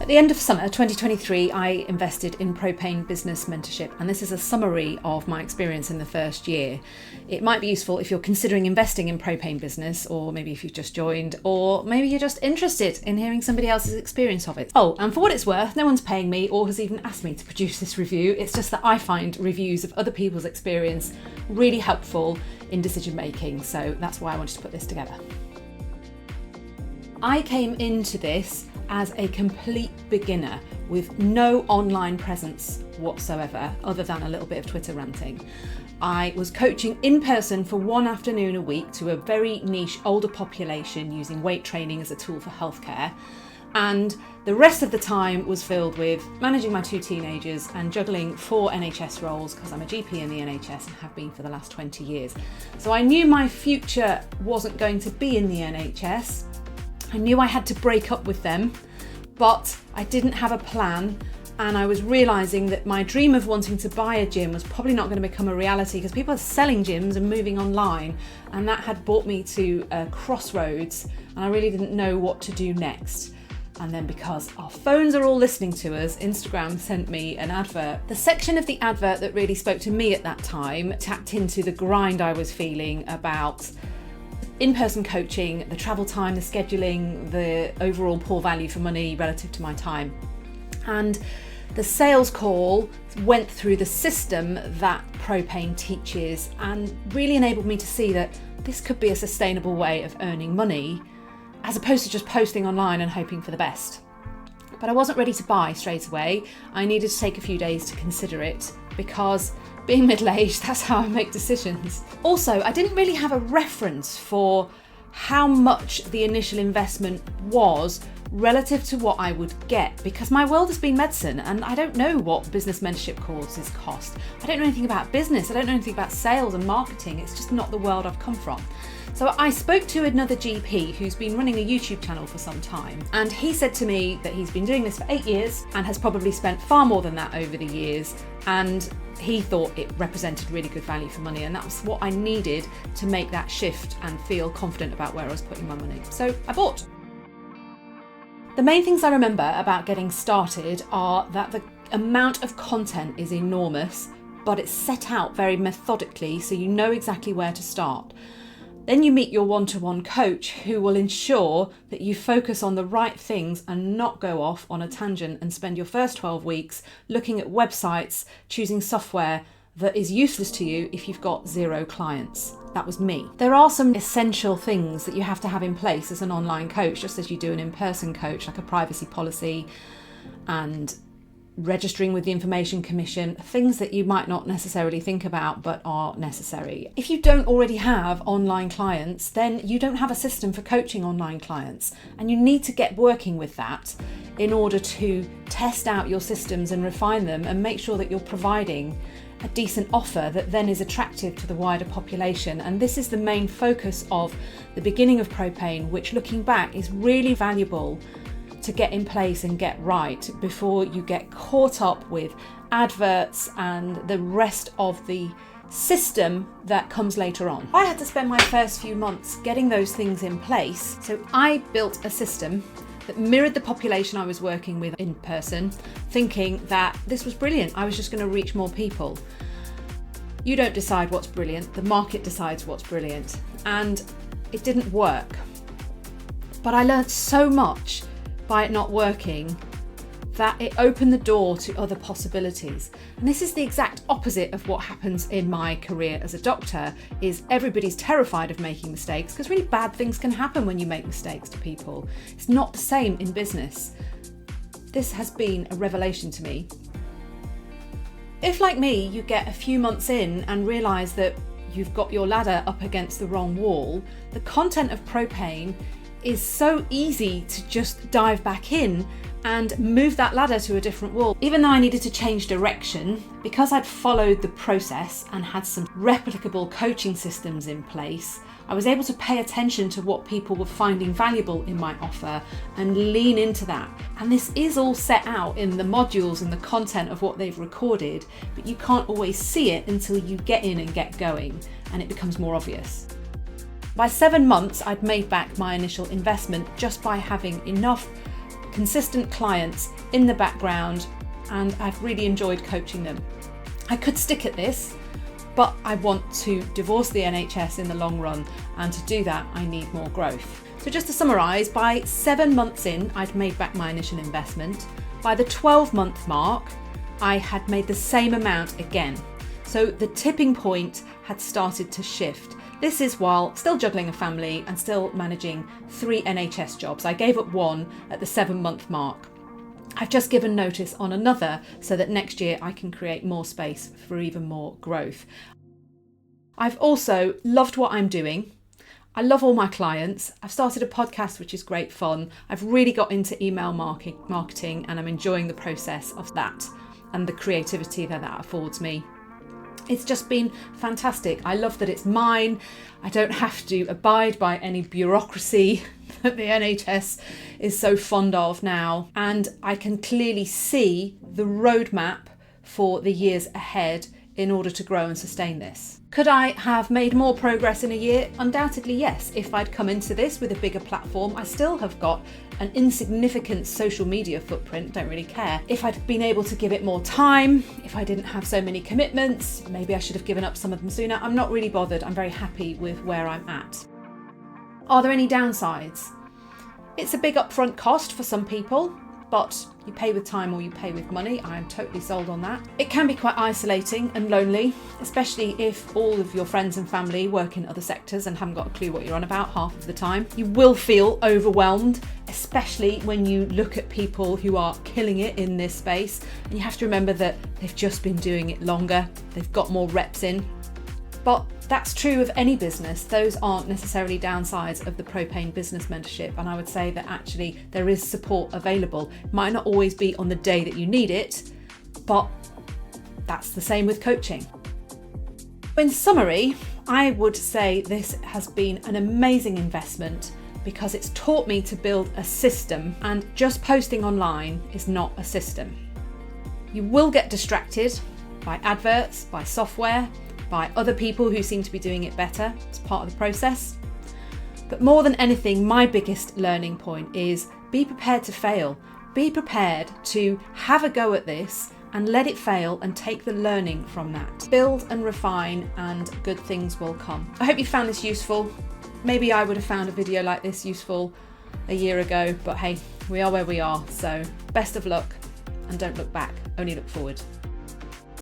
At the end of summer 2023, I invested in Propane Business mentorship, and this is a summary of my experience in the first year. It might be useful if you're considering investing in Propane Business, or maybe if you've just joined, or maybe you're just interested in hearing somebody else's experience of it. Oh, and for what it's worth, no one's paying me or has even asked me to produce this review. It's just that I find reviews of other people's experience really helpful in decision making, so that's why I wanted to put this together. I came into this as a complete beginner with no online presence whatsoever, other than a little bit of Twitter ranting. I was coaching in person for one afternoon a week to a very niche older population using weight training as a tool for healthcare. And the rest of the time was filled with managing my 2 teenagers and juggling 4 NHS roles, because I'm a GP in the NHS and have been for the last 20 years. So I knew my future wasn't going to be in the NHS. I knew I had to break up with them, but I didn't have a plan, and I was realising that my dream of wanting to buy a gym was probably not going to become a reality because people are selling gyms and moving online, and that had brought me to a crossroads, and I really didn't know what to do next. And then, because our phones are all listening to us, Instagram sent me an advert. The section of the advert that really spoke to me at that time tapped into the grind I was feeling about in-person coaching, the travel time, the scheduling, the overall poor value for money relative to my time. And the sales call went through the system that Propane teaches and really enabled me to see that this could be a sustainable way of earning money, as opposed to just posting online and hoping for the best. But I wasn't ready to buy straight away. I needed to take a few days to consider it, because being middle-aged, that's how I make decisions. Also, I didn't really have a reference for how much the initial investment was relative to what I would get, because my world has been medicine and I don't know what business mentorship courses cost. I don't know anything about business. I don't know anything about sales and marketing. It's just not the world I've come from. So I spoke to another GP who's been running a YouTube channel for some time, and he said to me that he's been doing this for 8 years and has probably spent far more than that over the years, and he thought it represented really good value for money, and that was what I needed to make that shift and feel confident about where I was putting my money. So I bought. The main things I remember about getting started are that the amount of content is enormous, but it's set out very methodically so you know exactly where to start. Then you meet your one-to-one coach who will ensure that you focus on the right things and not go off on a tangent and spend your first 12 weeks looking at websites, choosing software that is useless to you if you've got 0 clients. That was me. There are some essential things that you have to have in place as an online coach, just as you do an in-person coach, like a privacy policy and registering with the Information Commission, things that you might not necessarily think about but are necessary. If you don't already have online clients, then you don't have a system for coaching online clients, and you need to get working with that in order to test out your systems and refine them and make sure that you're providing a decent offer that then is attractive to the wider population. And this is the main focus of the beginning of Propane, which, looking back, is really valuable to get in place and get right before you get caught up with adverts and the rest of the system that comes later on. I had to spend my first few months getting those things in place, so I built a system that mirrored the population I was working with in person, thinking that this was brilliant. I was just going to reach more people. You don't decide what's brilliant, the market decides what's brilliant, and it didn't work. But I learned so much by it not working that it opened the door to other possibilities. And this is the exact opposite of what happens in my career as a doctor, is everybody's terrified of making mistakes, because really bad things can happen when you make mistakes to people. It's not the same in business. This has been a revelation to me. If, like me, you get a few months in and realise that you've got your ladder up against the wrong wall, the content of Propane is so easy to just dive back in and move that ladder to a different wall. Even though I needed to change direction, because I'd followed the process and had some replicable coaching systems in place, I was able to pay attention to what people were finding valuable in my offer and lean into that. And this is all set out in the modules and the content of what they've recorded, but you can't always see it until you get in and get going, and it becomes more obvious. By 7 months, I'd made back my initial investment just by having enough consistent clients in the background, and I've really enjoyed coaching them. I could stick at this, but I want to divorce the NHS in the long run, and to do that I need more growth. So just to summarise, by 7 months in, I'd made back my initial investment. By the 12-month mark, I had made the same amount again. So the tipping point had started to shift. This is while still juggling a family and still managing 3 NHS jobs. I gave up one at the 7-month mark. I've just given notice on another so that next year I can create more space for even more growth. I've also loved what I'm doing. I love all my clients. I've started a podcast, which is great fun. I've really got into email marketing, and I'm enjoying the process of that and the creativity that affords me. It's just been fantastic. I love that it's mine. I don't have to abide by any bureaucracy that the NHS is so fond of now. And I can clearly see the roadmap for the years ahead in order to grow and sustain this. Could I have made more progress in a year? Undoubtedly, yes. If I'd come into this with a bigger platform, I still have got an insignificant social media footprint, don't really care. If I'd been able to give it more time, if I didn't have so many commitments, maybe I should have given up some of them sooner. I'm not really bothered. I'm very happy with where I'm at. Are there any downsides? It's a big upfront cost for some people, but you pay with time or you pay with money. I'm totally sold on that. It can be quite isolating and lonely, especially if all of your friends and family work in other sectors and haven't got a clue what you're on about half of the time. You will feel overwhelmed, especially when you look at people who are killing it in this space. And you have to remember that they've just been doing it longer. They've got more reps in. But that's true of any business. Those aren't necessarily downsides of the Propane Business membership. And I would say that actually there is support available. It might not always be on the day that you need it, but that's the same with coaching. In summary, I would say this has been an amazing investment because it's taught me to build a system, and just posting online is not a system. You will get distracted by adverts, by software, by other people who seem to be doing it better. It's part of the process. But more than anything, my biggest learning point is be prepared to fail. Be prepared to have a go at this and let it fail and take the learning from that. Build and refine, and good things will come. I hope you found this useful. Maybe I would have found a video like this useful a year ago, but hey, we are where we are. So best of luck, and don't look back, only look forward.